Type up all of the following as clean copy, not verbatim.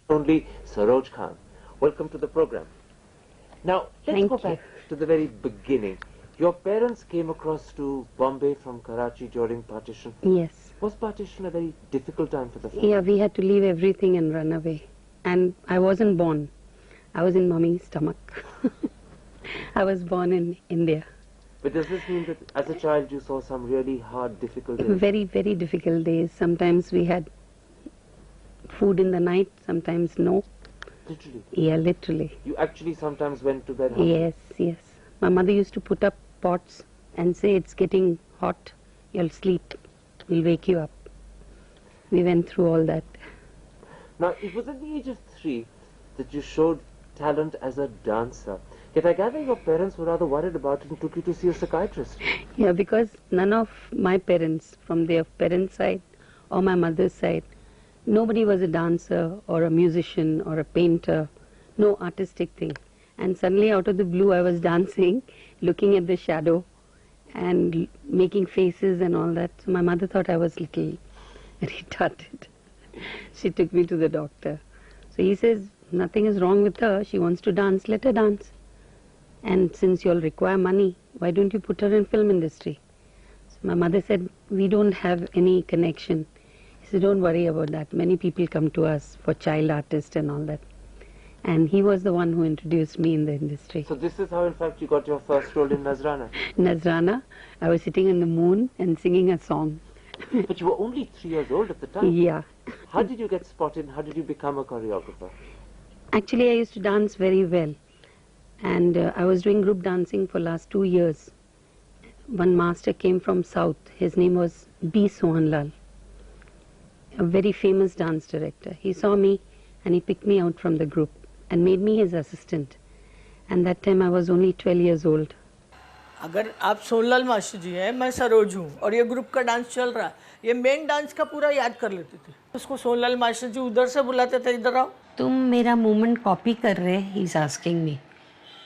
Only Saroj Khan. Welcome to the program. Now, let's go back to the very beginning. Your parents came across to Bombay from Karachi during partition. Yes. Was partition a very difficult time for the family? Yeah, we had to leave everything and run away. And I wasn't born. I was in mommy's stomach. I was born in India. But does this mean that as a child you saw some really hard, difficult days? Very, very difficult days. Sometimes we had food in the night, sometimes no. Literally? Yeah, literally. You actually sometimes went to bed hungry? Yes, yes. My mother used to put up pots and say, it's getting hot, you'll sleep, we'll wake you up. We went through all that. Now, it was at the age of 3 that you showed talent as a dancer. Yet I gather your parents were rather worried about it and took you to see a psychiatrist. Yeah, because none of my parents, from their parents' side or my mother's side, nobody was a dancer or a musician or a painter, no artistic thing. And suddenly out of the blue I was dancing, looking at the shadow and making faces and all that. So my mother thought I was little retarded. She took me to the doctor. So he says, nothing is wrong with her. She wants to dance, let her dance. And since you'll require money, why don't you put her in film industry? So my mother said, we don't have any connection. He said, don't worry about that. Many people come to us for child artists and all that. And he was the one who introduced me in the industry. So this is how, in fact, you got your first role in Nazrana? Nazrana, I was sitting in the moon and singing a song. But you were only 3 years old at the time. Yeah. How did you get spotted? How did you become a choreographer? Actually, I used to dance very well. And I was doing group dancing for last 2 years. One master came from South. His name was B. Sohanlal, a very famous dance director. He saw me and he picked me out from the group and made me his assistant. And that time I was only 12 years old. अगर आप Sonlal master जी हैं, मैं सरोज हूँ और ये group का dance चल रहा है, ये मेन डांस का पूरा याद कर लेते थे. उसको सोनलाल मास्टर जी उधर से बुलाते थे, इधर आओ. तुम मेरा मूवमेंट कॉपी कर रहे हैं, ही इज आस्किंग मी.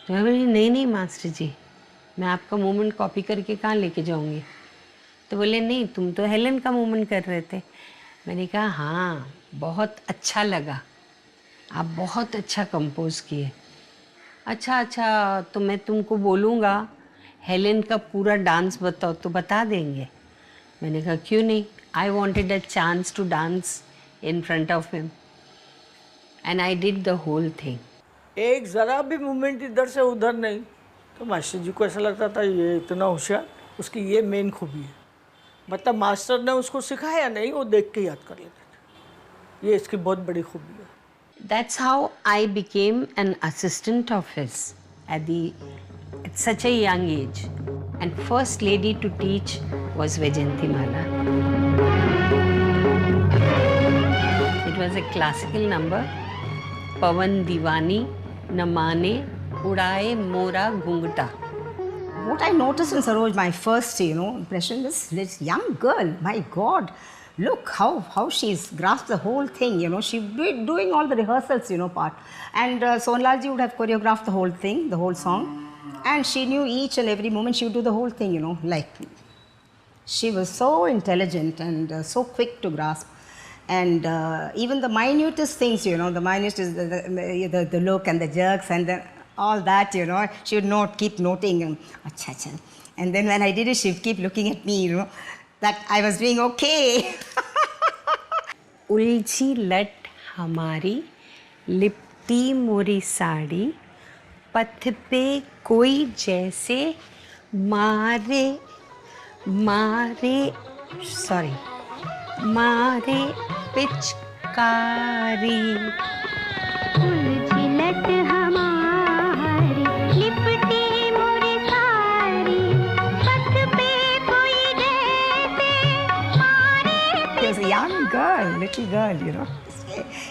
तो मैं बोली नहीं मास्टर जी, मैं आपका मूवमेंट कॉपी करके कहाँ लेके जाऊँगी. तो बोले नहीं, तुम तो हेलन का मूवमेंट कर रहे थे. मैंने कहा हाँ, बहुत अच्छा लगा, आप बहुत अच्छा कंपोज किए. अच्छा तो मैं तुमको बोलूँगा हेलेन का पूरा डांस बताओ, तो बता देंगे. मैंने कहा क्यों नहीं, I wanted a chance to dance in front of him and I did the whole thing. एक ज़रा भी मूवमेंट इधर से उधर नहीं. तो मास्टर जी को ऐसा लगता था ये इतना होशियार, उसकी ये मेन खूबी है. मतलब मास्टर ने उसको सिखाया नहीं, वो देख के याद कर लेते थे. ये इसकी बहुत बड़ी खूबी है. That's how I became an assistant of his at such a young age. And first lady to teach was Vajayanti Mala. It was a classical number. Pavan Diwani Namane Udaye Mora Gungta. What I noticed in Saroj, my first, impression was this young girl. My God, look how she's grasped the whole thing. She doing all the rehearsals, part. And Sonlal ji would have choreographed the whole thing, the whole song. And she knew each and every moment. She would do the whole thing, like. She was so intelligent and so quick to grasp. And even the minutest things, the minutest is the look and the jerks and all that, she would keep noting. Acha. And then when I did it, she would keep looking at me, that I was doing okay. उलझी लट हमारी लिपटी मोरी साड़ी, पथ पे कोई जैसे मारे पिचकारी. उलझी लट हमारी लिपटी मोरी साड़ी, पथ पे कोई जैसे मारे. She was a young girl, little girl,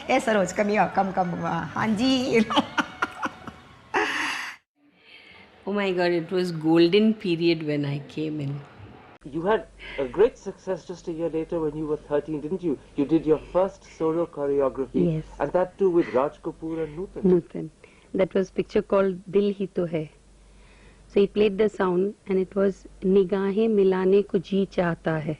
Hey, Saroj, come here, come, Hanji, Oh my God, it was golden period when I came in. You had a great success just a year later when you were 13, didn't you? You did your first solo choreography. Yes. And that too with Raj Kapoor and Nutan. Nutan. That was picture called Dil Hi To Hai. So he played the sound and it was Nigahe Milane Ko Ji Chahta Hai.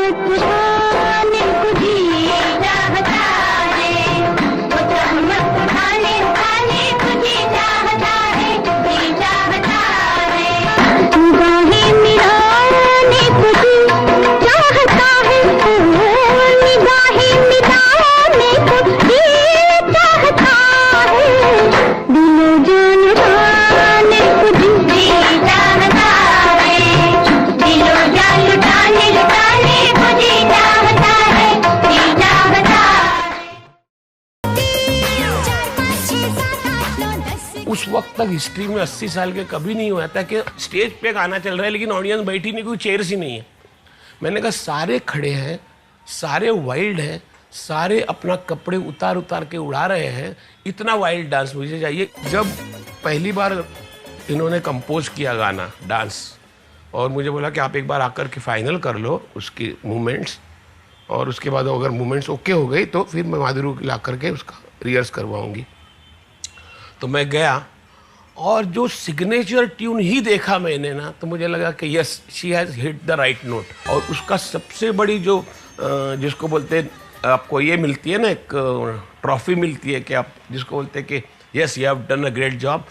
चम्मच खाने को जी चाहता है, वो चम्मच खाने को जी चाहता है, जी चाहता है। निगाहें मिलाने को जी चाहता है, निगाहें मिलाने को जी चाहता है, दिलो जान लुटाने को जी चाहता है, दिलो जान लुटाने को जी चाहता है, जी चाहता है। उस वक्त तक हिस्ट्री में 80 साल के कभी नहीं हुआ था कि स्टेज पे गाना चल रहा है लेकिन ऑडियंस बैठी नहीं, कोई चेयर्स ही नहीं है। मैंने कहा सारे खड़े हैं, सारे वाइल्ड हैं, सारे अपना कपड़े उतार उतार के उड़ा रहे हैं, इतना वाइल्ड डांस मुझे चाहिए। जब पहली बार इन्होंने कंपोज किया गाना डांस और मुझे बोला कि आप एक बार आकर के फाइनल कर लो उसकी मूवमेंट्स, और उसके बाद अगर मूवमेंट्स ओके हो गई तो फिर मैं माधुरी को ला करके उसका रिहर्स करवाऊंगी। तो मैं गया और जो सिग्नेचर ट्यून ही देखा मैंने ना, तो मुझे लगा कि yes she has hit the right note. और उसका सबसे बड़ी जो जिसको बोलते हैं, आपको ये मिलती है ना एक ट्रॉफी मिलती है कि आप जिसको बोलते हैं कि yes you have done a great job.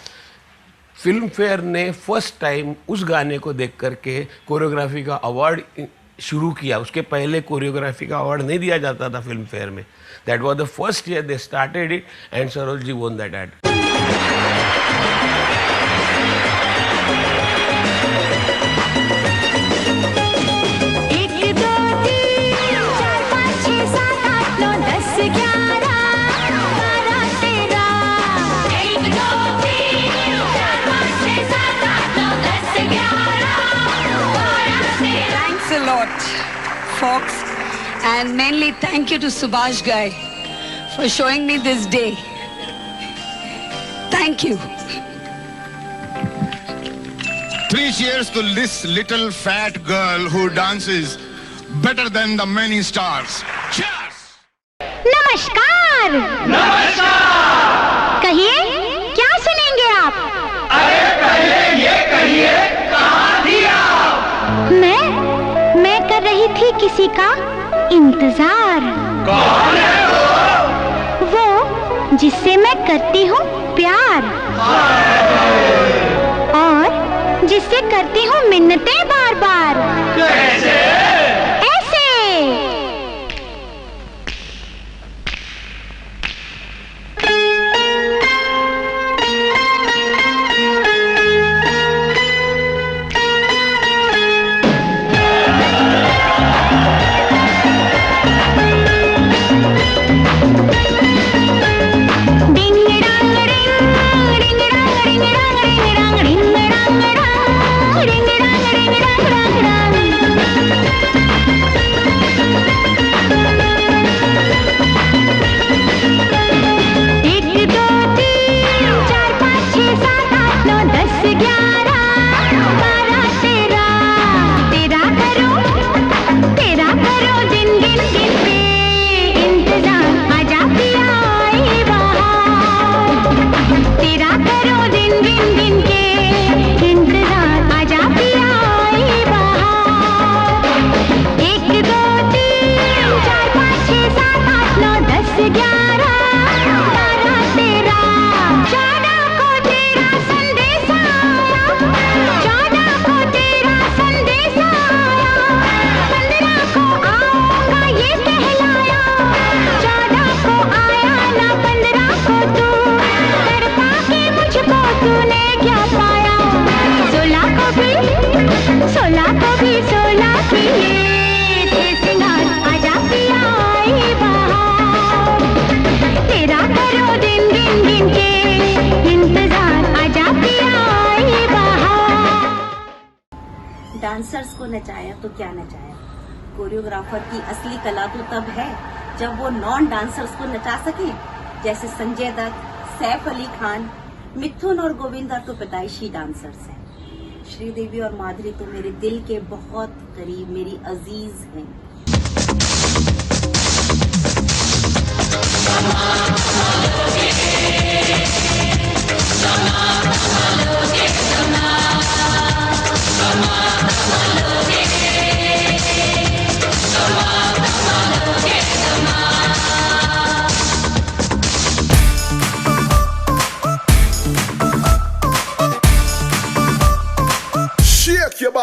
Film fair ने फर्स्ट टाइम उस गाने को देख करके कोरियोग्राफी का अवार्ड शुरू किया। उसके पहले कोरियोग्राफी का अवार्ड नहीं दिया जाता था फिल्म फेयर में। That was the first year they started it and Saroj ji won that ad. Thanks a lot, folks, and mainly thank you to Subhash Gai for showing me this day. Thank you. 3 cheers to this little fat girl who dances better than the many stars. Cheers! नमस्कार। नमस्कार। कहिए क्या सुनेंगे आप? अरे कहिए, ये कहिए, कहाँ थी आप? मैं कर रही थी किसी का इंतजार। कौन है वो जिससे मैं करती हूँ प्यार और जिससे करती हूँ मिन्नतें बार बार। कैसे? ऐसे। डांसर्स को नचाया तो क्या नचाया। कोरियोग्राफर की असली कला तो तब है जब वो नॉन डांसर्स को नचा सके, जैसे संजय दत्त, सैफ अली खान, मिथुन और गोविंदा तो पैदाइशी डांसर्स हैं। श्रीदेवी और माधुरी तो मेरे दिल के बहुत करीब, मेरी अजीज हैं।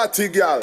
party girl.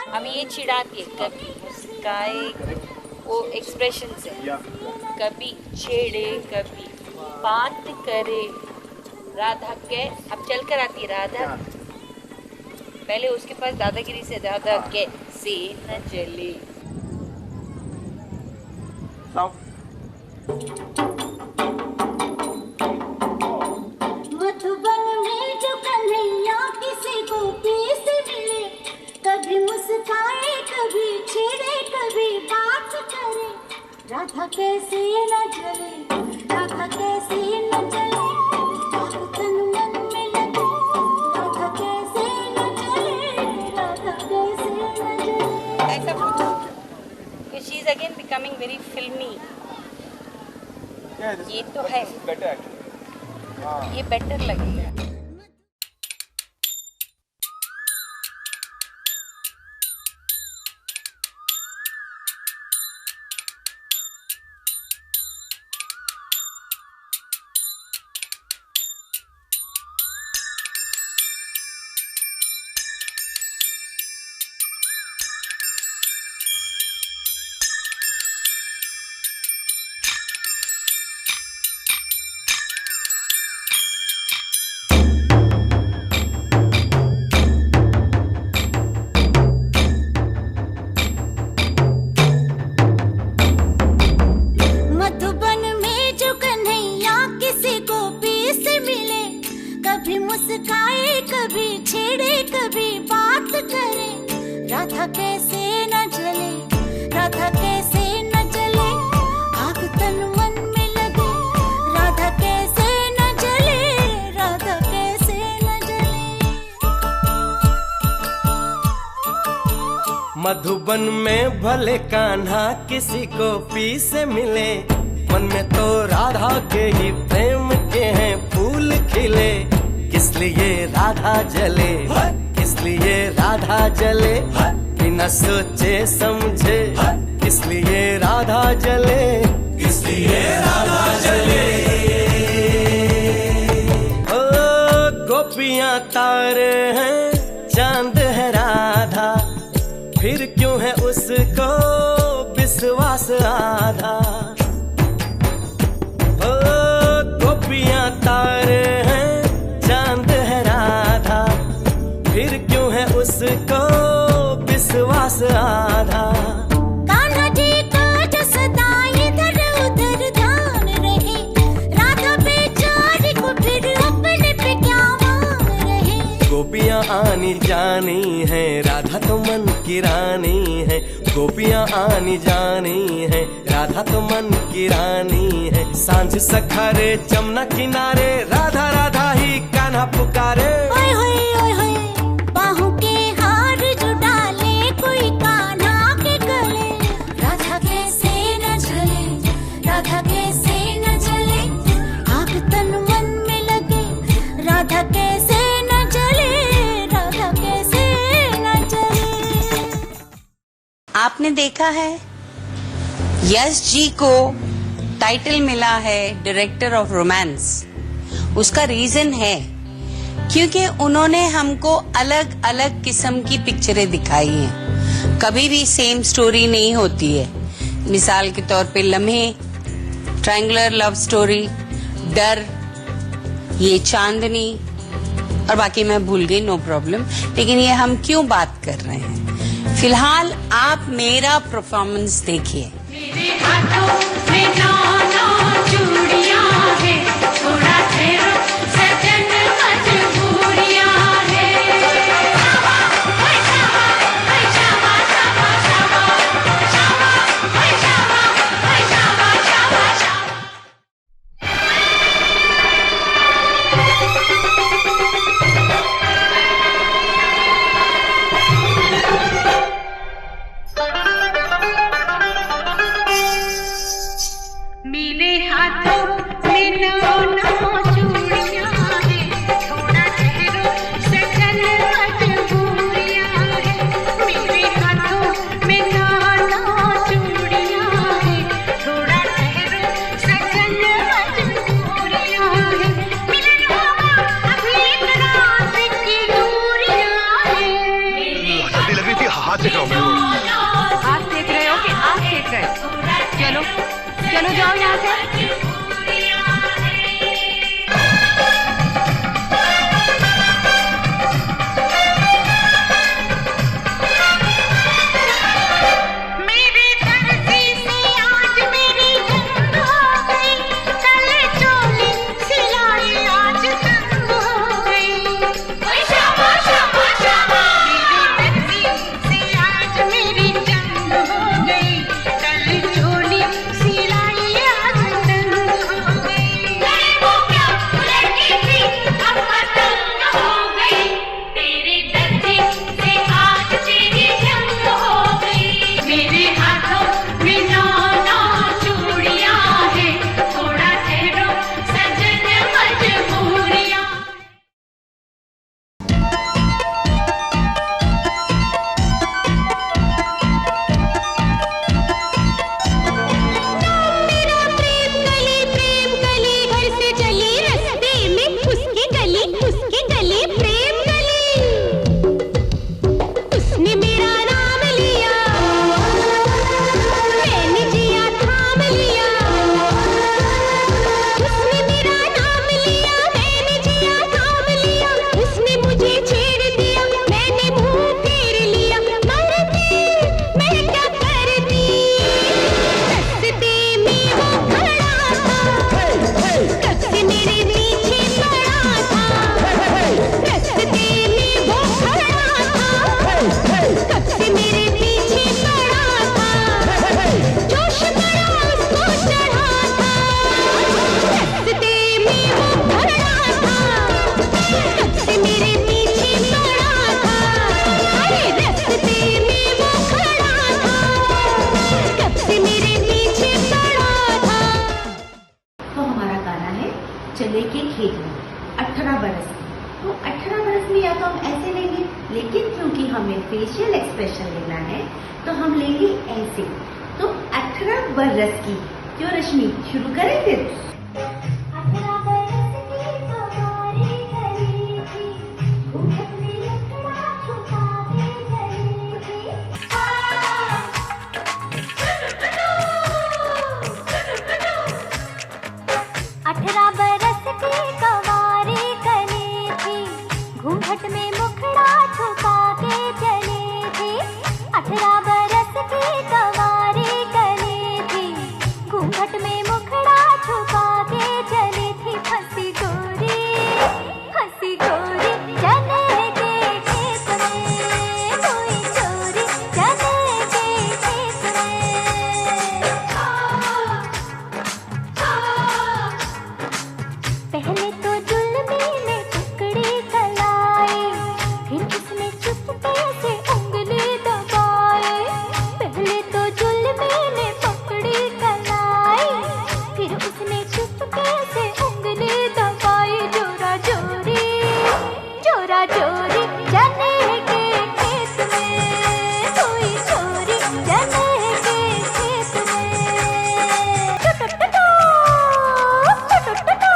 हमें ये चिढ़ाती है, कभी मुस्काए वो एक्सप्रेशन से, कभी छेड़े कभी बात करे, राधा के अब चल कर आती है राधा, पहले उसके पास दादागिरी से राधा के से न चले। मधुबन में जो कन्हैया किसी को पीस मिले, कभी मुस्काए कभी छेड़े कभी बात करे, राधा कैसे न चले, राधा कैसे न चले, तन मन में लगे, राधा कैसे न चले, राधा कैसे न चले। ऐसा पूछो कि she is again becoming very फिल्मी। ये तो है, ये बेटर लगेगा। मुस्काए कभी छेड़े कभी बात करे, राधा कैसे न जले, राधा कैसे न जले, आग तन मन में लगे, राधा कैसे न जले, राधा कैसे न जले। मधुबन में भले कान्हा किसी को पी से मिले, मन में तो राधा के ही प्रेम के हैं फूल खिले, किस लिए राधा जले, किस लिए राधा जले, बिना सोचे समझे, किस लिए राधा जले, किस लिए राधा जले। ओ गोपियां तारे हैं चांद है राधा, फिर क्यों है उसको विश्वास आधा। ओ गोपियां तारे हैं चांद है राधा, फिर क्यों है उसको विश्वास आधा। कान्हा जी को जो सदा इधर उधर ध्यान रहे, राधा बेचारी को फिर अपने पे क्या मान रहे। गोपियां आनी जानी है, राधा तो मन की रानी है, गोपियां आनी जानी है, राधा तो मन की रानी है। सांझ सखारे जमुना किनारे, राधा राधा ही कान्हा पुकारे। ओए होए ओए होए, बाहों के हार जो डाले कोई कान्हा के गले, राधा कैसे न जले, राधा कैसे न जले, आग तन मन में लगे, राधा कैसे न जले, राधा कैसे न जले। आपने देखा है यश जी को टाइटल मिला है डायरेक्टर ऑफ रोमांस। उसका रीजन है क्योंकि उन्होंने हमको अलग अलग किस्म की पिक्चरें दिखाई हैं। कभी भी सेम स्टोरी नहीं होती है। मिसाल के तौर पे लम्हे, ट्रायंगुलर लव स्टोरी, डर, ये चांदनी और बाकी मैं भूल गई, नो प्रॉब्लम। लेकिन ये हम क्यों बात कर रहे हैं, फिलहाल आप मेरा परफॉर्मेंस देखिए। मेरे हाथों में नौ नौ चूड़ियां हैं, थोड़ा ठहरो सजन मजबूरियां हैं। शाबा ओए शाबा ओए शाबा शाबा शाबा शाबा ओए शाबा ओए शाबा शाबा शाबा। हाथ सेक रहा हूँ मैं वो। हाथ सेक रहे हो कि आँख सेक रहे हो? चलो चलो जाओ यहाँ से। चले के खेत में 18 बरस की। तो 18 बरस में या तो हम ऐसे लेंगे, लेकिन क्योंकि हमें फेशियल एक्सप्रेशन लेना है तो हम लेंगे ऐसे। तो 18 बरस की। क्यों रश्मि, शुरू करें फिर? घूंघट में मुखड़ा छुपा के चली थी, 18 बरस की कवारी कली थी। घूंघट में मुखड़ा छुपा के चली थी, हंसी गोरी चने के खेत में, कोई चोरी चने के खेत में। पहले तो जुल्मी में पकड़ी कलाई, फिर उसने चुपके से उंगली दबाई। पहले तो जुल्मी ने पकड़ी कलाई, फिर उसने चुपके से उंगली दबाई। जोरा जोरी चने के खेत में, कोई चोरी चने के खेत में। टुटुटुटु, टुटुटुटु।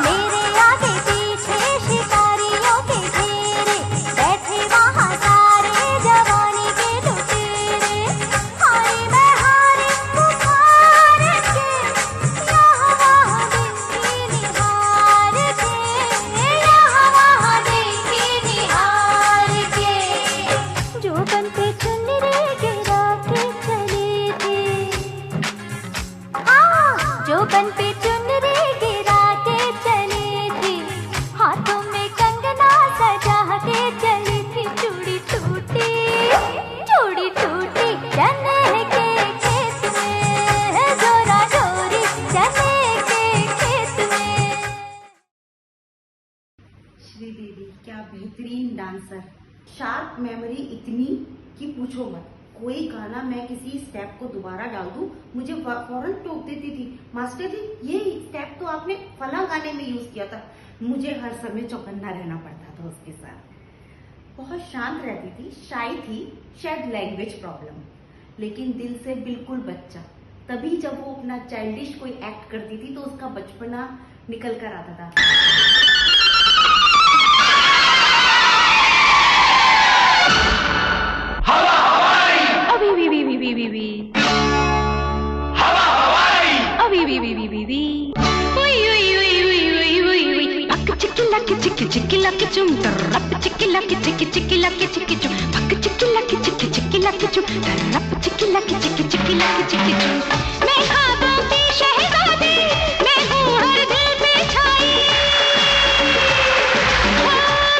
मेरे आगे पीछे शिकारियों के घेरे, बैठे वहाँ सारे जवानी के लुटेरे। हारी मैं हारी पुकार के, यहाँ वहाँ देखी निहार के, यहाँ वहाँ देखी निहार के। जो बन पे चुनरी गिरा के चली थी, जो बन पे चुनरी गिरा के चली थी। हाथों में कंगना सजा के चली थी। चूड़ी टूटी चने के खेत में, जोरा जोरी चने के खेत में। श्रीदेवी क्या बेहतरीन डांसर, शार्प मेमोरी इतनी कि पूछो मत। कोई गाना मैं किसी स्टेप को दोबारा डाल दूं, मुझे फौरन टोक देती थी, मास्टर जी ये स्टेप तो आपने फला गाने में यूज किया था। मुझे हर समय चौकन्ना रहना पड़ता था उसके साथ। बहुत शांत रहती थी, शाई थी, शायद लैंग्वेज प्रॉब्लम, लेकिन दिल से बिल्कुल बच्चा। तभी जब वो अपना चाइल्डिश कोई एक्ट करती थी तो उसका बचपना निकल कर आता था। वी वी वी ओई ओई ओई ओई ओई ओई ओई पक चिकी लकी चिकी चिकी लकी चुम रप चिकी लकी चिकी चिकी लकी चिकी चुम पक चिकी लकी चिकी चिकी लकी चुम रप चिकी लकी चिकी चिकी लकी चिकी चुम मैं ख्वाबों की शहजादी मैं हूँ हर दिल पे छाई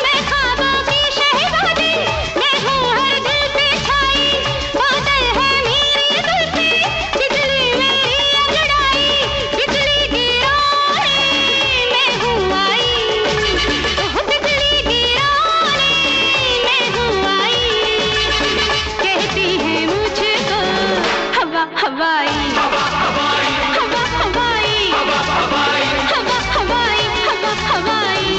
मैं ख्वाबों की शहजादी मैं हूँ हर दिल पे छाई बादल है मेरे दिल पे बिजली मेरी अंगड़ाई बिजली गिराने मैं हूँ आई बिजली गिराने मैं हूँ आई कहती है मुझको हवा हवाई हवा हवाई हवा हवाई हवा हवाई हवा हवाई हवा हवाई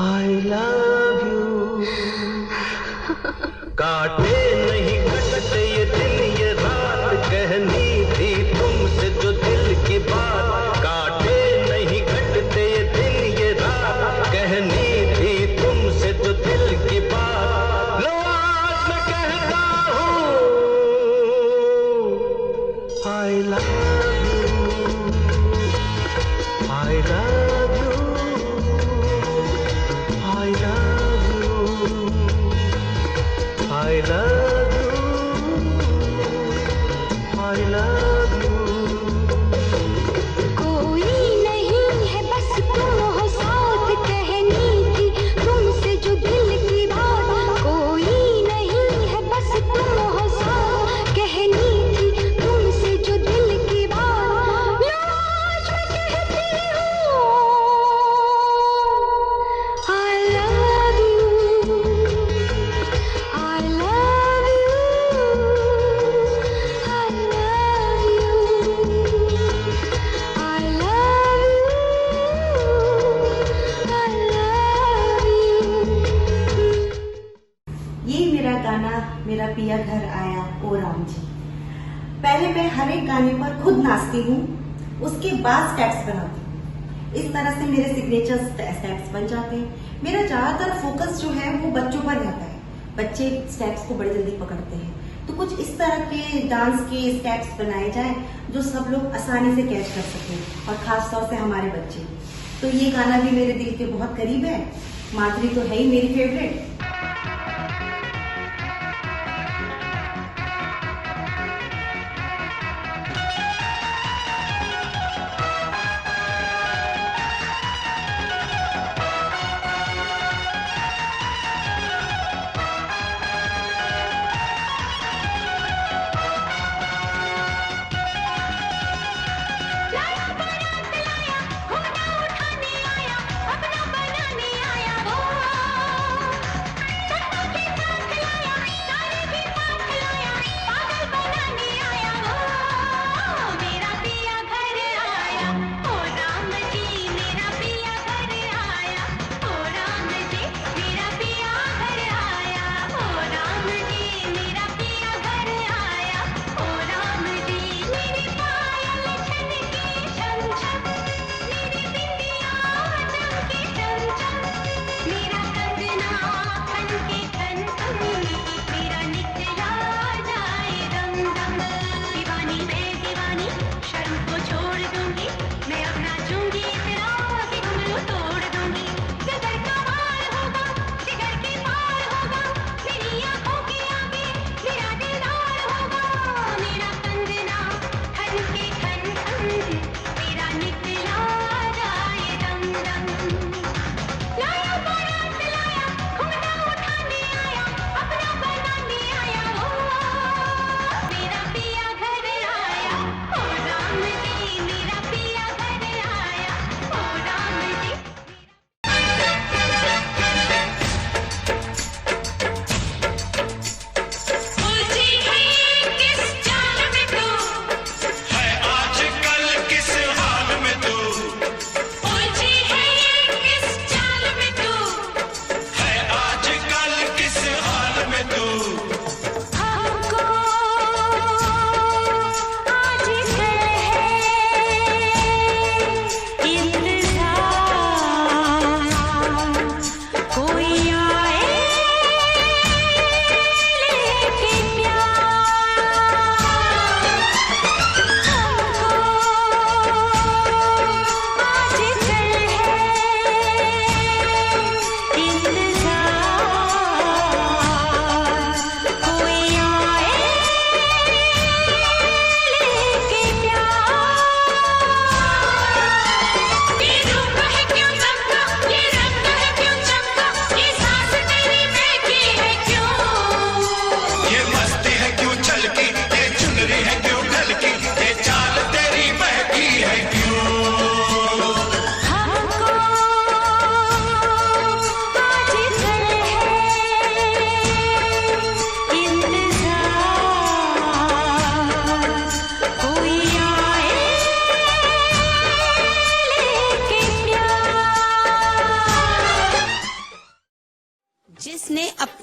I love you काटे नहीं कटते ये दिन ये रात कहनी थी तुमसे जो दिल की बात काटे नहीं कटते ये दिन ये रात कहनी थी तुमसे जो दिल की बात लो आज मैं कहता हूँ I love you I love you I love you I love you I love you कोई नहीं है बस तुम हो साथ कहनी थी तुमसे जो दिल की बात कोई नहीं है बस तुम हो साथ कहनी थी तुमसे जो दिल की बात लो आज मैं कहती हूँ I love you I love you I love you I love you I love you ये मेरा गाना मेरा पिया घर आया ओ राम जी। पहले मैं हर एक गाने पर खुद नाचती हूँ उसके बाद स्टेप्स बनाती हूँ। इस तरह से मेरे सिग्नेचर स्टेप्स बन जाते हैं। मेरा ज्यादातर फोकस जो है वो बच्चों पर रहता है। बच्चे स्टेप्स को बड़ी जल्दी पकड़ते हैं तो कुछ इस तरह के डांस के स्टेप्स बनाए जाए जो सब लोग आसानी से कैच कर सकें और खास तौर से हमारे बच्चे। तो ये गाना भी मेरे दिल के बहुत करीब है। माधुरी तो है ही मेरी फेवरेट।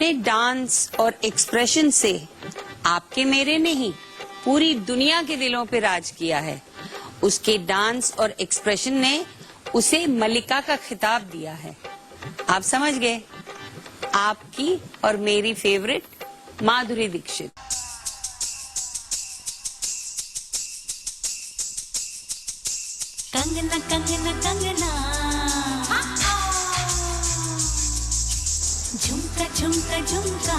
अपने डांस और एक्सप्रेशन से आपके मेरे नहीं पूरी दुनिया के दिलों पे राज किया है। उसके डांस और एक्सप्रेशन ने उसे मलिका का खिताब दिया है। आप समझ गए? आपकी और मेरी फेवरेट माधुरी दीक्षित। कंगना कंगना कंगना, झुमका झुमका झुमका,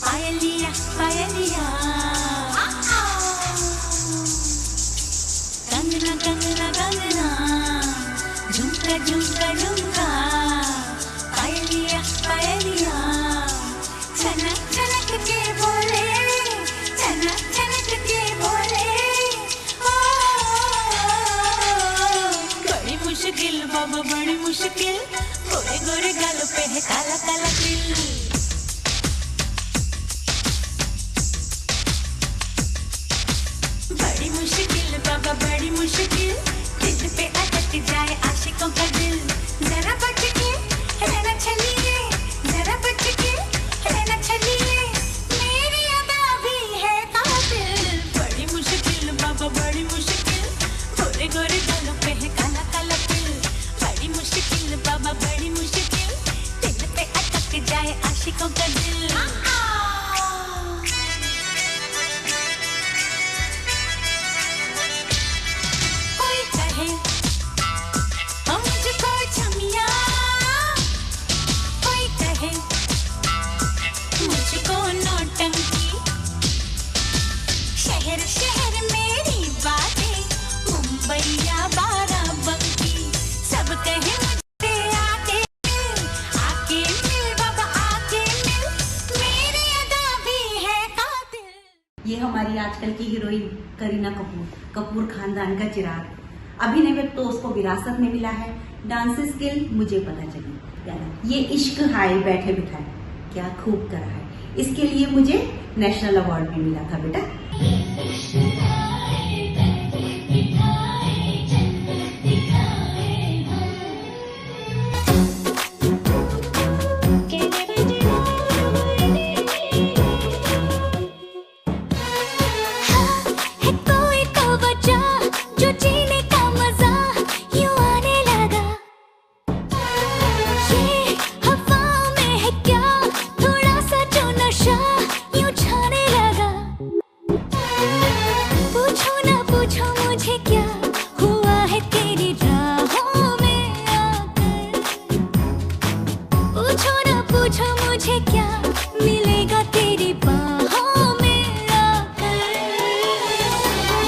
पायलिया पायलिया, कंगना कंगना कंगना, झुमका झुमका झुमका, पायलिया पायलिया, छनक छनक के बोले, छनक छनक के बोले, बड़ी मुश्किल बाबा बड़ी मुश्किल, गोरे गोरे गालों पे है काला काला तिल। बड़ी मुश्किल बाबा बड़ी मुश्किल, दिल पे अटक जाए आशिकों का दिल। जरा बच के रहना चलिए, जरा बच के रहना चलिए, मेरी अदा भी है कातिल। बड़ी मुश्किल बाबा बड़ी मुश्किल, गोरे गोरे गालों पे है काला काला तिल। बड़ी मुश्किल बाबा बड़ी मुश्किल, दिल पे अटक जाए आशिकों का दिल। कोई कहे हम मुझको छमिया, कोई कहे मुझको नौटंकी। शहर शहर मेरी बातें, मुंबई या बाराबंकी, सब कहे मुझे आके मिल, आके मिल बाबा आके मिल, मेरी अदा भी है कातिल। ये हमारी आजकल की हीरोइन करीना कपूर, कपूर खानदान का चिराग। अभिनय में तो उसको विरासत में मिला है, डांस स्किल मुझे पता चली। यानी ये इश्क हाय बैठे बिठाए क्या खूब करा है, इसके लिए मुझे नेशनल अवार्ड भी मिला था बेटा। है कोई तो वजह जो जीने का मजा यूं आने लगा। ये हवाओं में है क्या थोड़ा सा जो नशा यूं छाने लगा। पूछो ना पूछो मुझे क्या हुआ है तेरी राहों में आकर। पूछो ना पूछो मुझे क्या मिलेगा तेरी बाहों में आकर।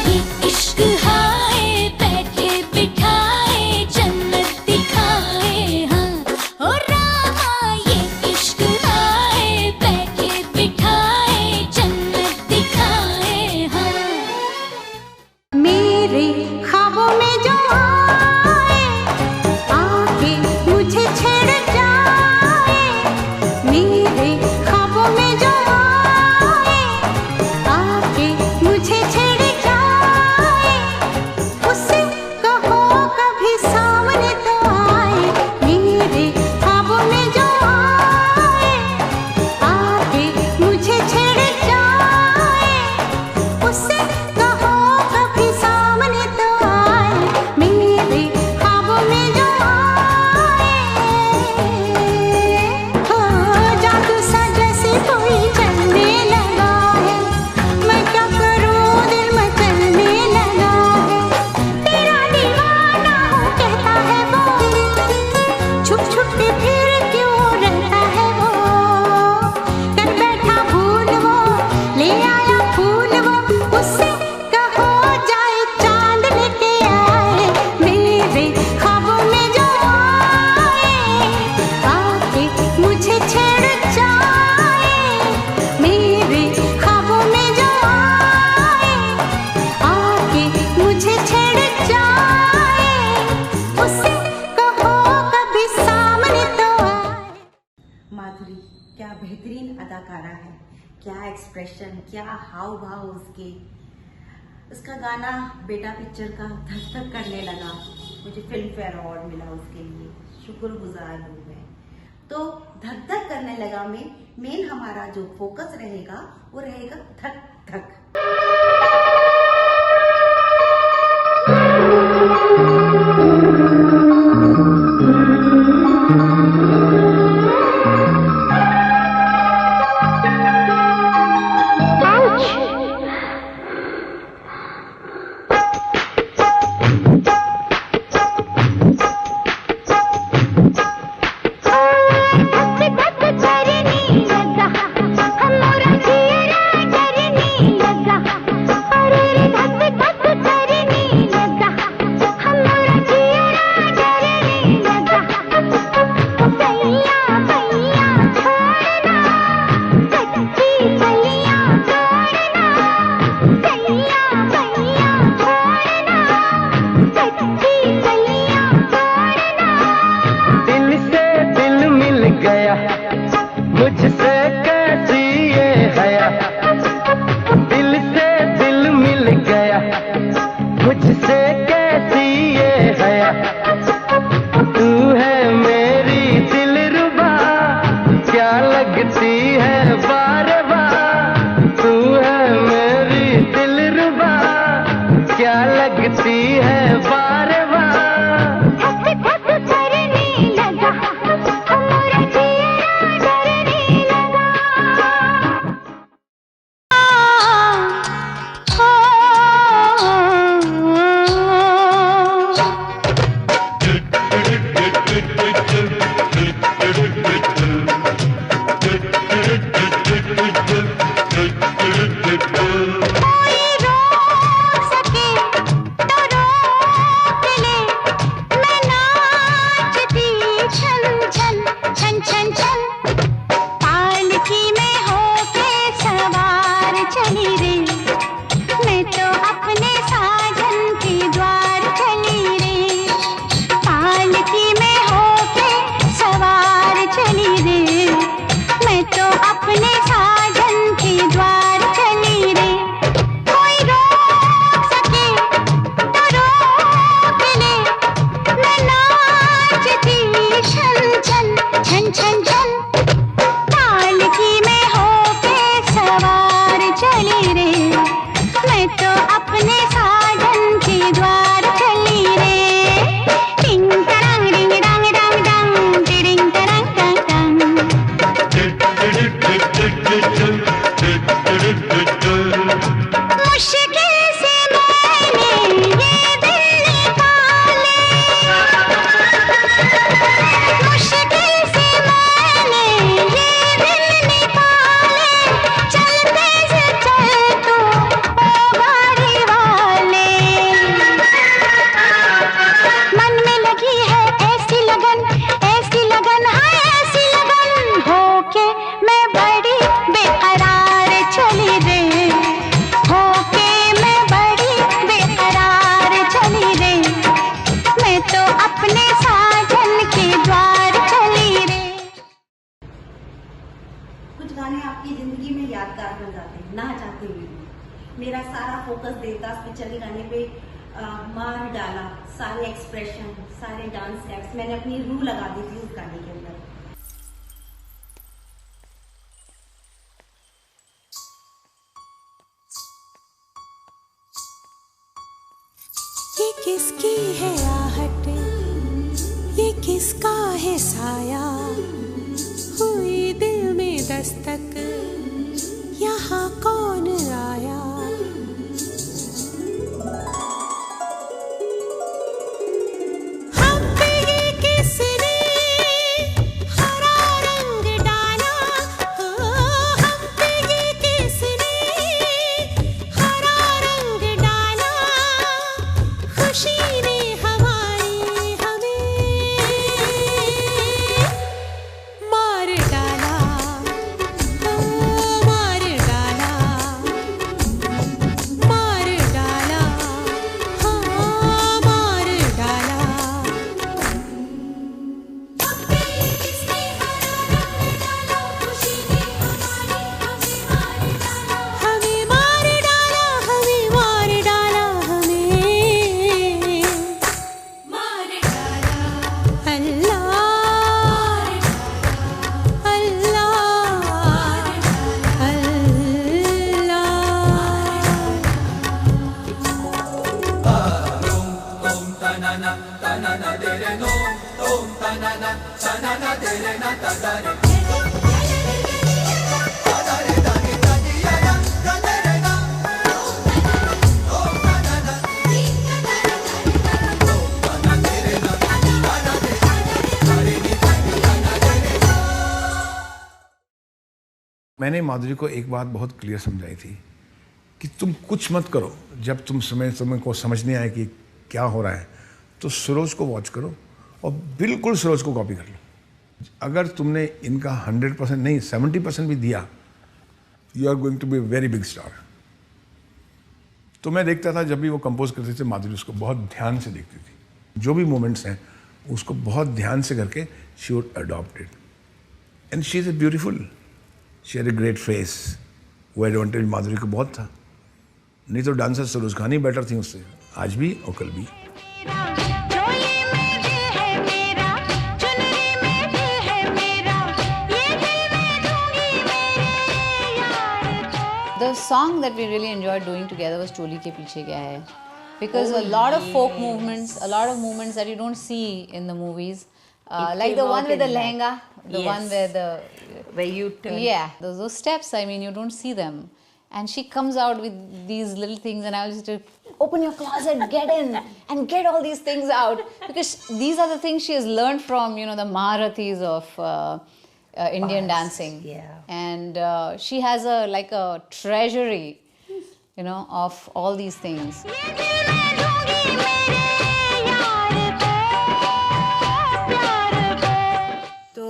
ये इश्क हाय बैठे बिठाए जन्नत दिखाए, हाँ ओ रामा ये इश्क हाय बैठे बिठाए जन्नत दिखाए, हाँ। मेरे ख्वाबों में जो आए, आके मुझे छेड़ जाए। मेरे ख्वाबों में जो आए, आके मुझे छेड़ जाए। उससे कहो कभी सामने तो आए। मेरे ख्वाबों में जो आए, आके मुझे छेड़ जाए। उससे कहो कभी सामने तो आए। मेरे ख्वाबों में जो आए, हो जादू सा जैसे कोई चलने लगा है। मैं क्या करूं दिल में चलने लगा है। तेरा दीवाना हूँ कहता है वो, छुप छुप के फिर क्यों रहता है वो। कर बैठा भूल वो, ले आया फूल वो। उससे कहो जाए चांद लेके आए। मेरे ख्वाबों में जो आए, आके मुझे छेड़ जाए। मेरे ख्वाबों में जो आए, आके मुझे छेड़ जाए। उससे कहो कभी सामने तो आए। माधुरी क्या बेहतरीन अदाकारा है, क्या एक्सप्रेशन, क्या हाव भाव उसके। उसका गाना बेटा पिक्चर का धक धक करने लगा, मुझे फिल्म फेयर अवार्ड मिला उसके लिए। शुक्रगुजार हूँ मैं। तो धक धक करने लगा में मेन हमारा जो फोकस रहेगा वो रहेगा धक धक। मेरा सारा फोकस देवदास पिक्चर के गाने पे मार डाला, सारे एक्सप्रेशन, सारे डांस स्टेप्स मैंने अपनी रूह लगा दी थी उस गाने के अंदर। ये किसकी है आहट, ये किसका है साया, हुई दिल में दस्तक, यहाँ कौन आया। मैंने माधुरी को एक बात बहुत क्लियर समझाई थी कि तुम कुछ मत करो, जब तुम्हें को समझ नहीं आए कि क्या हो रहा है तो सरोज को वॉच करो और बिल्कुल सरोज को कॉपी कर लो। अगर तुमने इनका 100% नहीं 70% भी दिया, you are going to be very big star. तो मैं देखता था जब भी वो कंपोज करते थे, माधुरी उसको बहुत ध्यान से देखती थी, जो भी मोमेंट्स हैं उसको बहुत ध्यान से करके she would adopt it and she is a beautiful, she had a great face. वो एडवांटेज माधुरी को बहुत था, नहीं तो डांसर सरोज खान ही बेटर थी उससे, आज भी और कल भी। The song that we really enjoyed doing together was Choli Ke Piche Kya Hai, because a lot of folk movements, a lot of movements that you don't see in the movies, like the one with the lehenga, the one where you turn. Yeah, those steps, I mean, you don't see them. And she comes out with these little things, and I was just open your closet, get in, and get all these things out, because these are the things she has learned from, you know, the Maharathis of Indian dancing. Yeah. And she has like a treasury, you know, of all these things. तो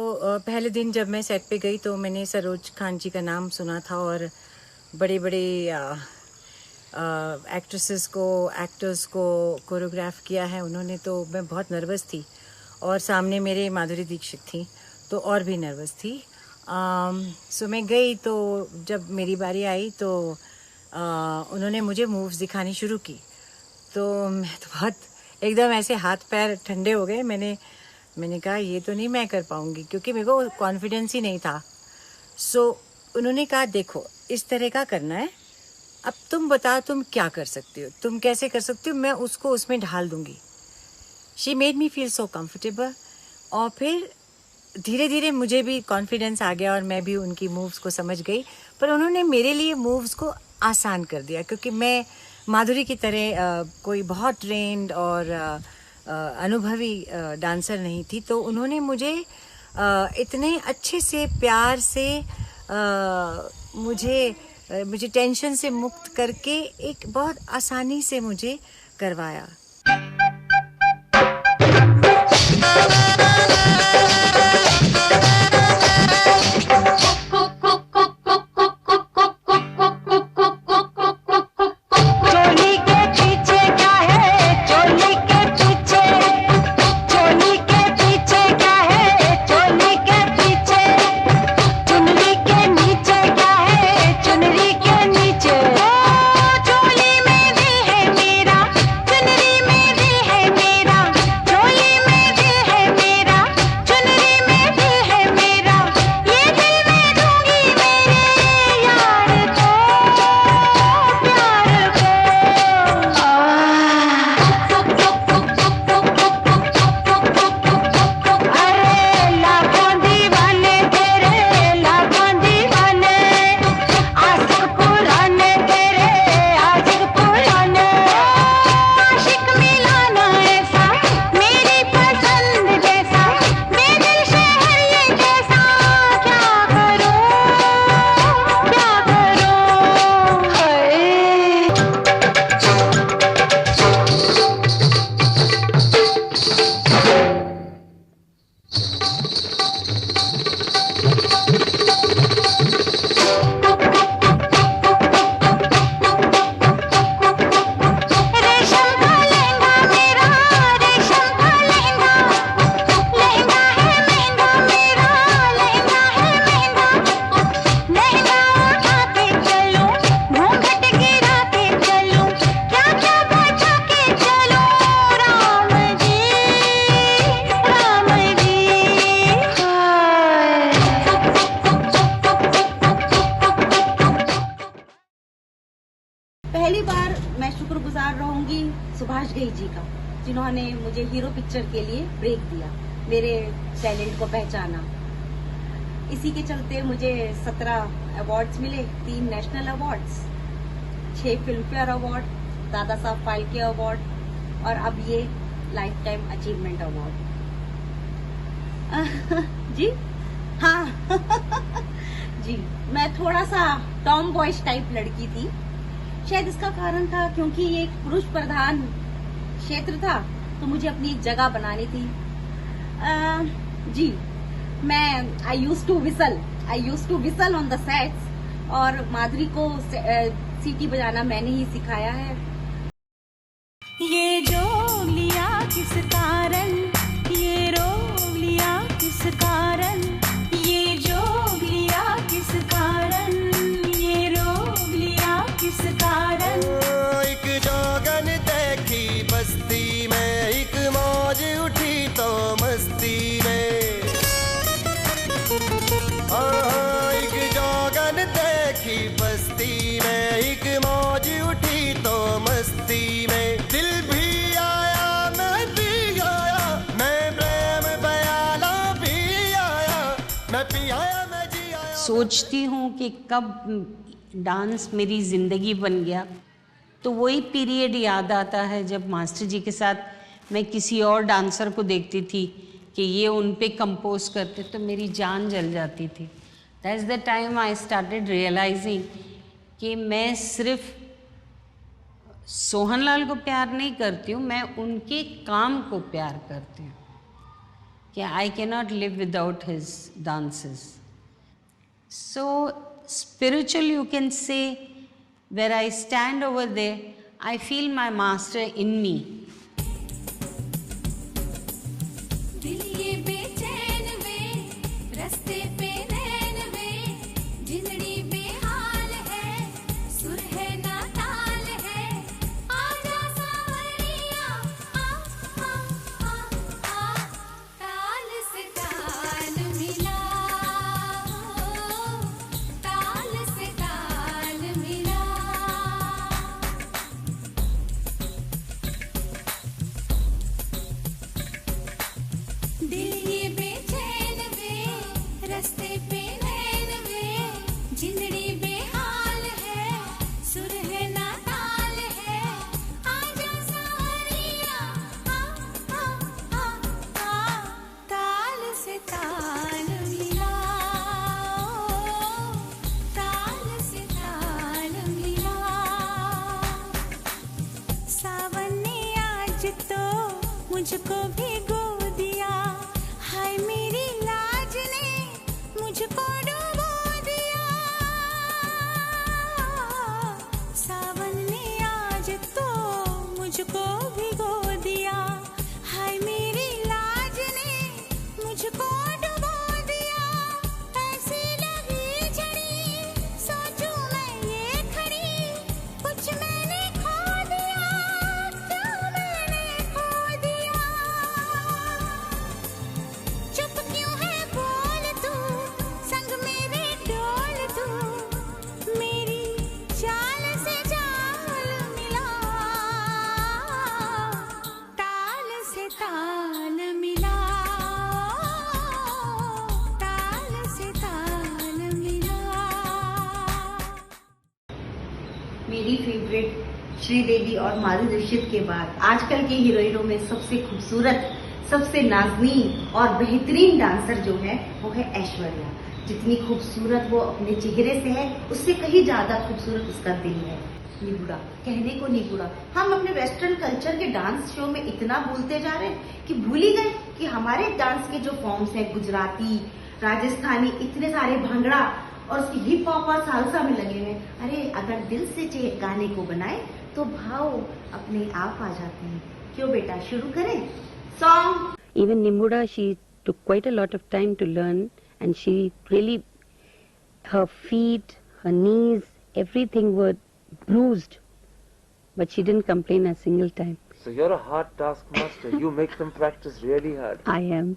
पहले दिन जब मैं set पे गई तो मैंने सरोज खान जी का नाम सुना था, और बड़े बड़े एक्ट्रेसेस को, एक्टर्स को कोरियोग्राफ किया है उन्होंने, तो मैं बहुत नर्वस थी, और सामने मेरे माधुरी दीक्षित थी तो और भी नर्वस थी। सो मैं गई, तो जब मेरी बारी आई तो उन्होंने मुझे मूव्स दिखानी शुरू की, तो मैं तो बहुत एकदम ऐसे हाथ पैर ठंडे हो गए। मैंने कहा ये तो नहीं मैं कर पाऊँगी, क्योंकि मेरे को कॉन्फिडेंस ही नहीं था। सो उन्होंने कहा देखो इस तरह का करना है, अब तुम बताओ तुम क्या कर सकती हो, तुम कैसे कर सकती हो, मैं उसको उसमें ढाल दूँगी। She made me feel so comfortable, और फिर धीरे धीरे मुझे भी कॉन्फिडेंस आ गया और मैं भी उनकी मूव्स को समझ गई। पर उन्होंने मेरे लिए मूव्स को आसान कर दिया, क्योंकि मैं माधुरी की तरह कोई बहुत ट्रेंड और अनुभवी डांसर नहीं थी, तो उन्होंने मुझे इतने अच्छे से प्यार से मुझे टेंशन से मुक्त करके एक बहुत आसानी से मुझे करवाया। सुभाष घई जी का, जिन्होंने मुझे हीरो पिक्चर के लिए ब्रेक दिया। मेरे टैलेंट को पहचाना। इसी के चलते मुझे 17 अवार्ड्स मिले, 3 national awards, 6 film fair award, Dada Saheb Phalke award और अब ये लाइफ टाइम अचीवमेंट अवार्ड। जी हाँ जी, मैं थोड़ा सा टॉम बॉयज टाइप लड़की थी। शायद इसका कारण था क्योंकि ये एक पुरुष प्रधान क्षेत्र था, तो मुझे अपनी एक जगह बनानी थी। जी, मैं I use to whistle on the sets, और माधुरी को सीटी बजाना मैंने ही सिखाया है। ये जो लिया किस कारण, ये रोग लिया किस कारण, ये जो लिया किस कारण, ये रोग लिया किस कारण। एक जोगन देखी बस्ती में, एक मौज उठी तो मस्ती में। एक जोगन देखी बस्ती में, एक मौज उठी तो मस्ती में। दिल भी आया, मैं भी आया, मैं प्रेम बयाना भी आया, मैं पी आया, मैं जी आया। सोचती हूँ कि कब डांस मेरी ज़िंदगी बन गया, तो वही पीरियड याद आता है जब मास्टर जी के साथ मैं किसी और डांसर को देखती थी कि ये उन पे कंपोज करते, तो मेरी जान जल जाती थी। That's the time I started realising कि मैं सिर्फ सोहनलाल को प्यार नहीं करती हूँ, मैं उनके काम को प्यार करती हूँ, कि I can not live without his dances. So spiritual, you can say, where I stand over there, I feel my master in me. दिल ये बेचैन वे, रास्ते पे नैन वे, जिंदड़ी बेहाल है, सुर है ना ताल है, आजा सावरिया, आ आ आ आ, ताल से ताल मिला, ताल से ताल मिला। दिल ये बेचैन वे, रास्ते पे नैन वे, जिंदड़ी बेहाल है, सुर है ना ताल है, आजा सावरिया, आ आ आ आ, ताल से ताल मिला, ताल से ताल मिला। सावन ने आज तो मुझको भिगो दिया, हाय मेरी लाज ने मुझको डुबो दिया। सावन ने आज तो मुझको भिगो दिया, हाय मेरी लाज ने मुझको डुबो दिया। ऐसी लगी झड़ी, सोचूं मैं ये खड़ी, कुछ मैंने खो दिया, क्या मैंने खो दिया। चुप क्यों है बोल तू, संग मेरे डोल तू, मेरी चाल से चाल मिला, ताल से ताल मिला, ताल से ताल मिला। मेरी फेवरेट श्रीदेवी और माधुरी दीक्षित के बाद आजकल की हीरोइनों में सबसे खूबसूरत, सबसे नाज़नीन और बेहतरीन डांसर जो है वो है ऐश्वर्या। जितनी खूबसूरत वो अपने चेहरे से है, उससे कहीं ज्यादा खूबसूरत उसका दिल है। निगुड़ा, कहने को निगुड़ा। हम अपने वेस्टर्न कल्चर के डांस शो में इतना भूलते जा रहे हैं कि भूल ही गए कि हमारे डांस के जो फॉर्म्स हैं, गुजराती, राजस्थानी, इतने सारे भांगड़ा और उसकी हिप हॉप और सालसा में लगे हुए। अरे अगर दिल से गाने को बनाए तो भाव अपने आप आ जाते हैं। क्यों बेटा, शुरू करें song. Even Nimbuda, she took quite a lot of time to learn, and she really, her feet, her knees, everything were bruised, but she didn't complain a single time. So you're a hard taskmaster. You make them practice really hard. I am.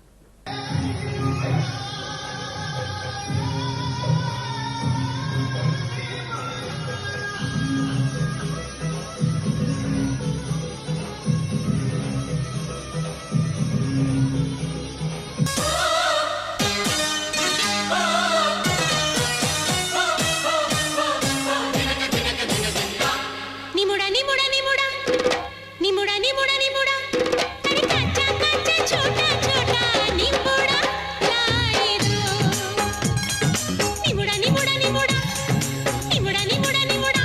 निमुड़ा निमुड़ा निमुड़ा निमुड़ा निमुड़ा निमुड़ा अरे काचा काचा छोटा छोटा निमुड़ा लाए दो निमुड़ा निमुड़ा निमुड़ा निमुड़ा निमुड़ा निमुड़ा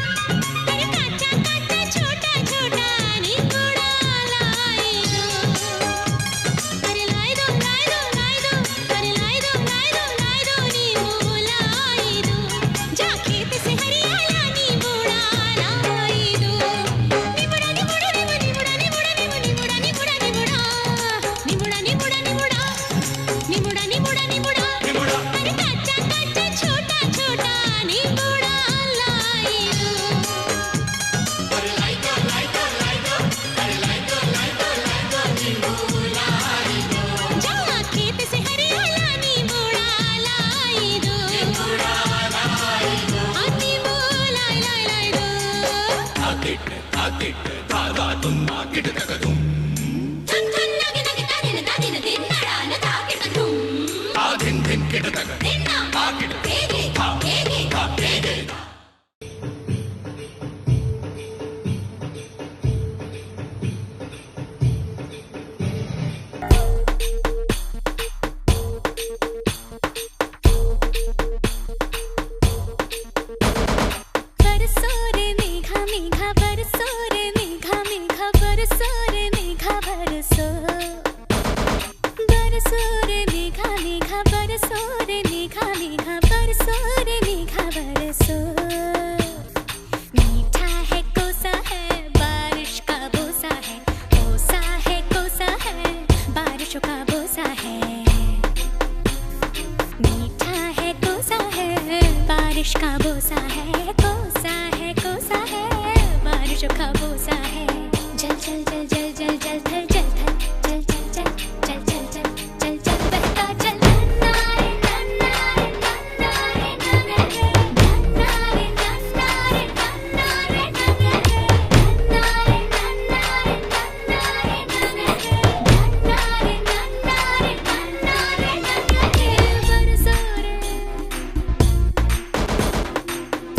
अरे काचा काचा छोटा छोटा निमुड़ा लाए दो अरे लाए दो लाए दो लाए दो अरे लाए दो लाए दो लाए दो नींबू लाए दो जा खेत से हरियाला निमुड़ा लाए दो निमुड़ा निमुड़ा निमुड़ा निमुड़ा निमुड़ा निमुड़ा निमुड़ा निमुड़ा निमुड़ा निमुड़ा निमुड़ा निमुड़ा निमुड़ा निमुड़ा अरे काचा काचा छोटा छोटा निमुड़ा लाए दो अरे लाए दो लाए दो लाए दो अरे लाए दो लाए दो लाए दो नींबू लाए दो जा खेत से हरियाला निमुड़ा लाए दो निमुड़ा लाए दो नींबू लाए लाए लाए दो आकिट दादा तुम आकिट तक तुम थन थन नगे नगे तादिन तादिन दिन नड़ा न ताकिट तुम आदिन दिन किट तक दिन ना आकिट एगे एगे एगे बरसो रे मेघा मेघा बरसो रे मेघा मेघा बरसो रे मेघा बरसो बरसो रे मेघा मेघा बरसो रे मेघा मेघा बरसो रे मेघा बरसो मीठा है कोसा है बारिश का बोसा है कोसा है बारिशों का बोसा है मीठा है कोसा है बारिश का बोसा है कोसा है बारिशों का बोसा है जल जल जल जल जल जल थल जल थल जल जल जल जल जल जल जल जल बहता जल नन्ना रे नन्ना रे नन्ना रे नन्ना रे नन्ना रे नन्ना रे नन्ना रे नन्ना रे नन्ना रे नन्ना रे नन्ना रे नन्ना रे नन्ना रे नन्ना रे नन्ना रे नन्ना रे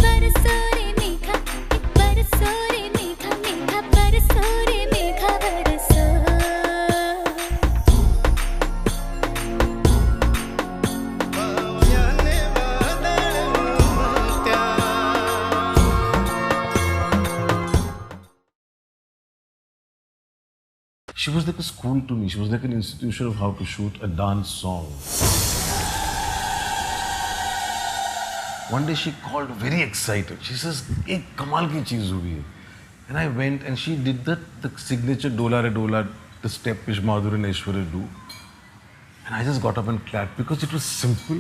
बरसो रे मेघा बरसो रे मेघा मेघा बरसो रे मेघा बरसो She was like a school to me. She was like an institution of how to shoot a dance song. One day she called very excited. She says, "एक कमाल की चीज हुई है." And I went and she did the signature Dola Re Dola, the step which Madhuri and Aishwarya do. And I just got up and clapped because it was simple.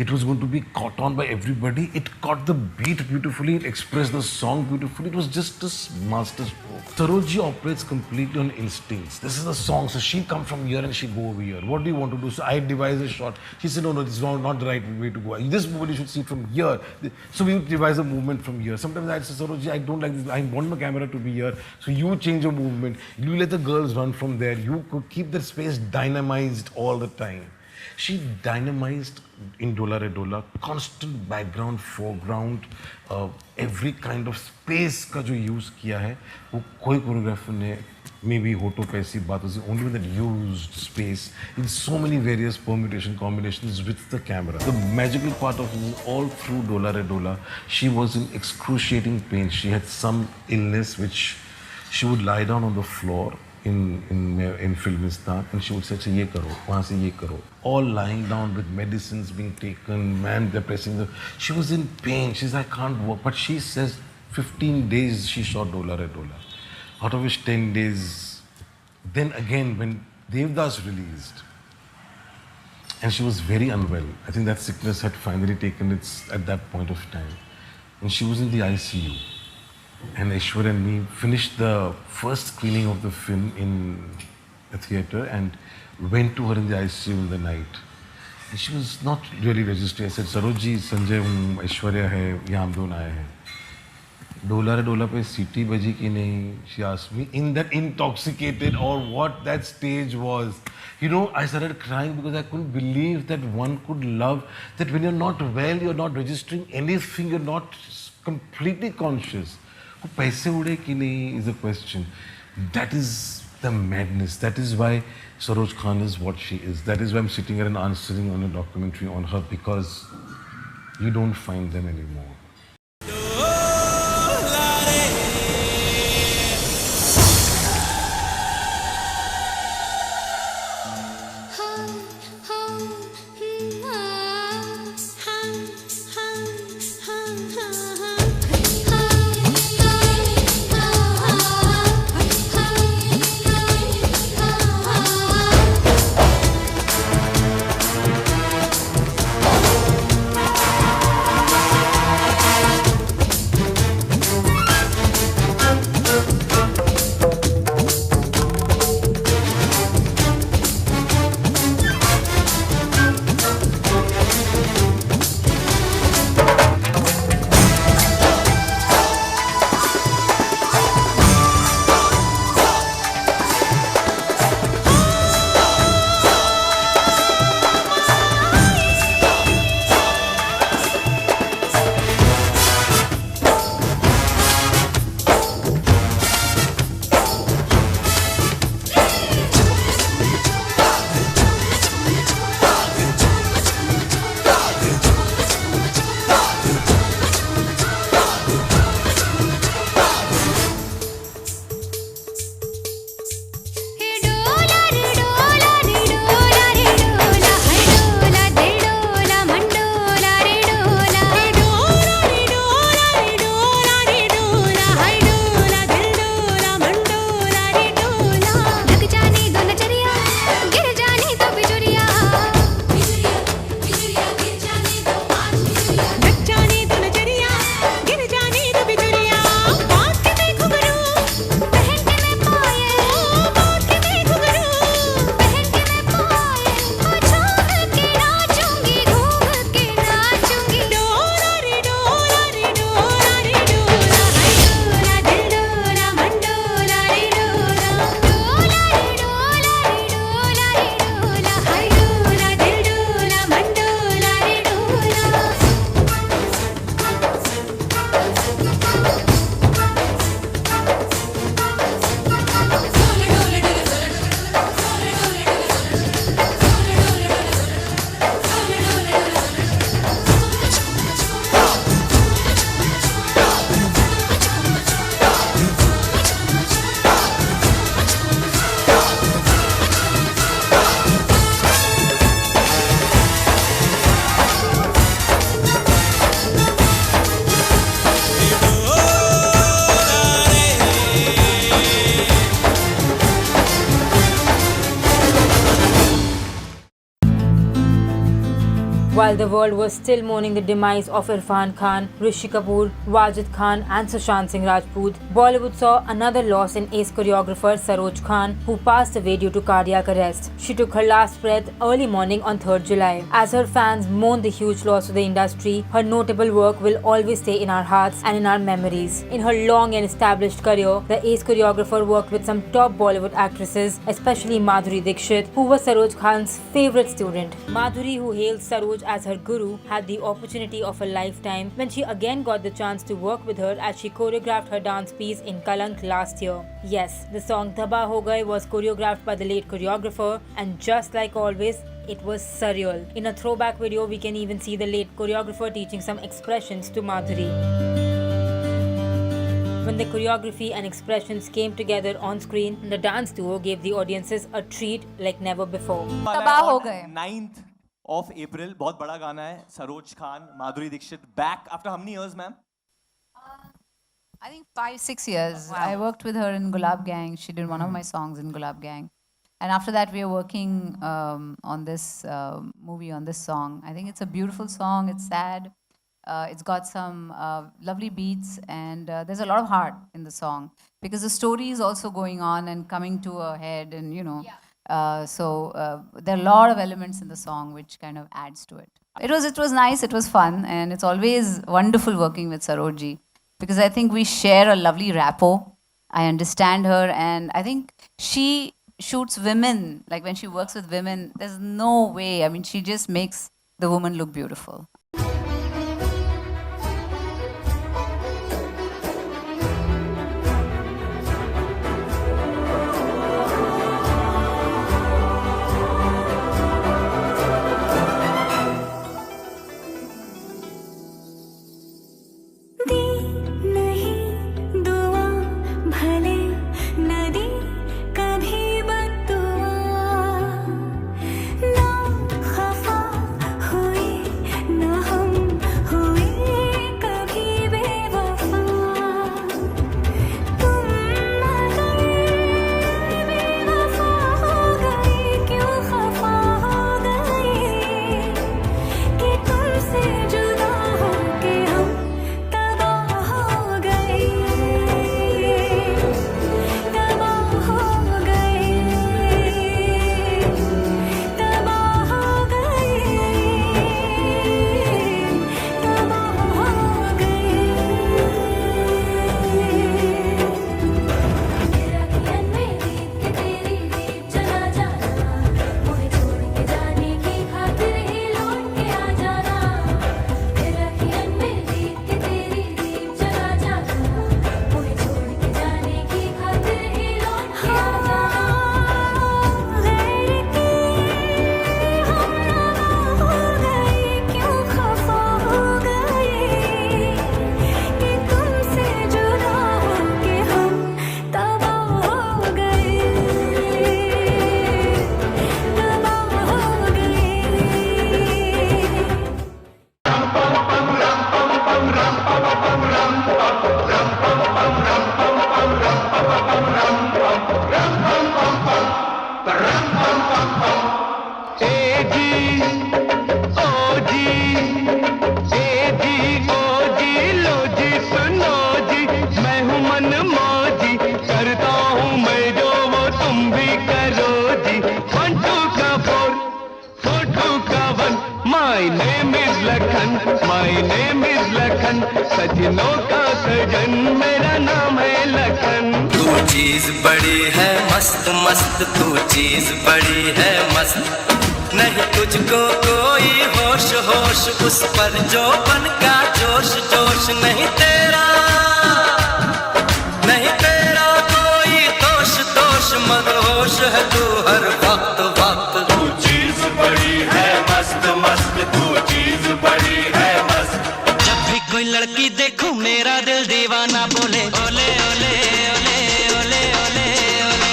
It was going to be caught on by everybody. It caught the beat beautifully. It expressed the song beautifully. It was just a masterstroke. Saroji operates completely on instincts. This is the song. So she'll come from here and she'll go over here. What do you want to do? So I devised a shot. She said, no, this is not the right way to go. This movement you should see from here. So we would devise a movement from here. Sometimes I'd say, Saroji, I don't like this. I want my camera to be here. So you change your movement. You let the girls run from there. You could keep the space dynamized all the time. She dynamized in Dola Re Dola, constant background, foreground, every kind of space का जो use किया है, वो कोई choreographer ने maybe होटो पे ऐसी बात होती, only when that used space in so many various permutation combinations with the camera. The magical part of it is all through Dola Re Dola, she was in excruciating pain. She had some illness which she would lie down on the floor in Filmistan and she would say, "ये करो, वहाँ से ये करो." All lying down with medicines being taken, man, they're pressing the. She was in pain. She says, "I can't work," but she says 15 days she shot Dola Re Dola, out of which 10 days. Then again, when Devdas released, and she was very unwell. I think that sickness had finally taken its at that point of time, and she was in the ICU. And Aishwarya and me finished the first screening of the film in a theatre and went to her in the ICU in the night. And she was not really registering. I said, "Saroji, Sanjay हूँ, Aishwarya है, यहाँ हम दोनों आए हैं." Dola Re Dola पे सीटी बजी कि नहीं? She asked me in that intoxicated or what that stage was. You know, I started crying because I couldn't believe that one could love, that when you're not well, you're not registering anything, you're not completely conscious. वो पैसे उड़े कि नहीं is a question. That is the madness. That is why Saroj Khan is what she is. That is why I'm sitting here and answering on a documentary on her, because you don't find them anymore. While the world was still mourning the demise of Irfan Khan, Rishi Kapoor, Wajid Khan and Sushant Singh Rajput, Bollywood saw another loss in ace choreographer Saroj Khan, who passed away due to cardiac arrest. She took her last breath early morning on 3rd July. As her fans mourn the huge loss to the industry, her notable work will always stay in our hearts and in our memories. In her long and established career, the ace choreographer worked with some top Bollywood actresses, especially Madhuri Dixit, who was Saroj Khan's favorite student. Madhuri, who hailed Saroj as her guru, had the opportunity of a lifetime when she again got the chance to work with her as she choreographed her dance piece in Kalank last year. Yes, the song Daba Ho Gaye was choreographed by the late choreographer, and just like always, it was surreal. In a throwback video, we can even see the late choreographer teaching some expressions to Madhuri. When the choreography and expressions came together on screen, the dance duo gave the audiences a treat like never before. तबाह हो गए 9th of April, बहुत बड़ा गाना है. Saroj Khan, Madhuri Dixit back after how many years, ma'am? I think 5-6 years. Wow. I worked with her in Gulab Gang. She did one of my songs in Gulab Gang. And after that, we are working on this movie, on this song. I think it's a beautiful song. It's sad. It's got some lovely beats, and there's a lot of heart in the song because the story is also going on and coming to a head, and you know. So there are a lot of elements in the song which kind of adds to it. It was nice. It was fun, and it's always wonderful working with Sarojji because I think we share a lovely rapport. I understand her, and I think she shoots women. Like when she works with women, there's no way. I mean, she just makes the woman look beautiful. सजनों का सजन मेरा नाम है लखन। तू चीज बड़ी है मस्त मस्त, तू चीज बड़ी है मस्त, नहीं तुझको कोई होश होश, उस पर जो बन का जोश जोश, नहीं तेरा कोई दोष दोष, मगर होश है तू हर वक्त वक्त। तू चीज बड़ी है मस्त मस्त, तू चीज बड़ी है मस्त। कोई लड़की देखो मेरा दिल दीवाना बोले ओले ओले ओले ओले ओले ओले,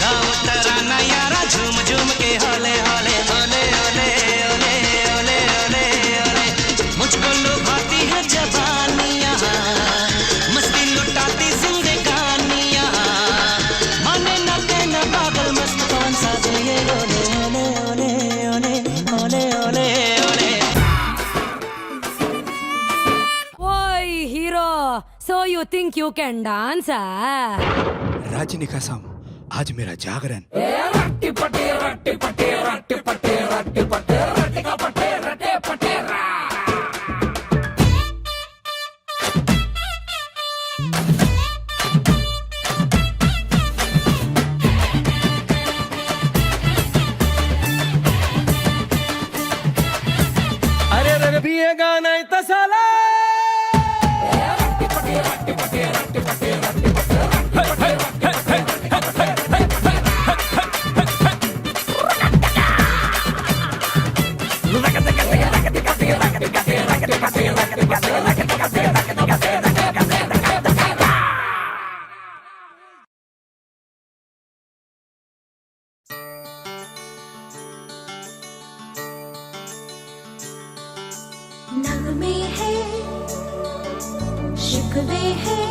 गाओ तराना यारा झूम झूम के होले होले ओले ओले ओले ओले ओले ओले। मुझको लुभाती है जवानियाँ, मस्ती लुटाती जिंदगानियाँ, माने न कहना पागल मस्त कौन सा दिल ये ओले ओले ओले ओले ओले ओले ओले। So you think you can dance? राजनी कसम आज मेरा जागरण। अरे पिएगा नहीं तो साला नगमे है, शिकवे है,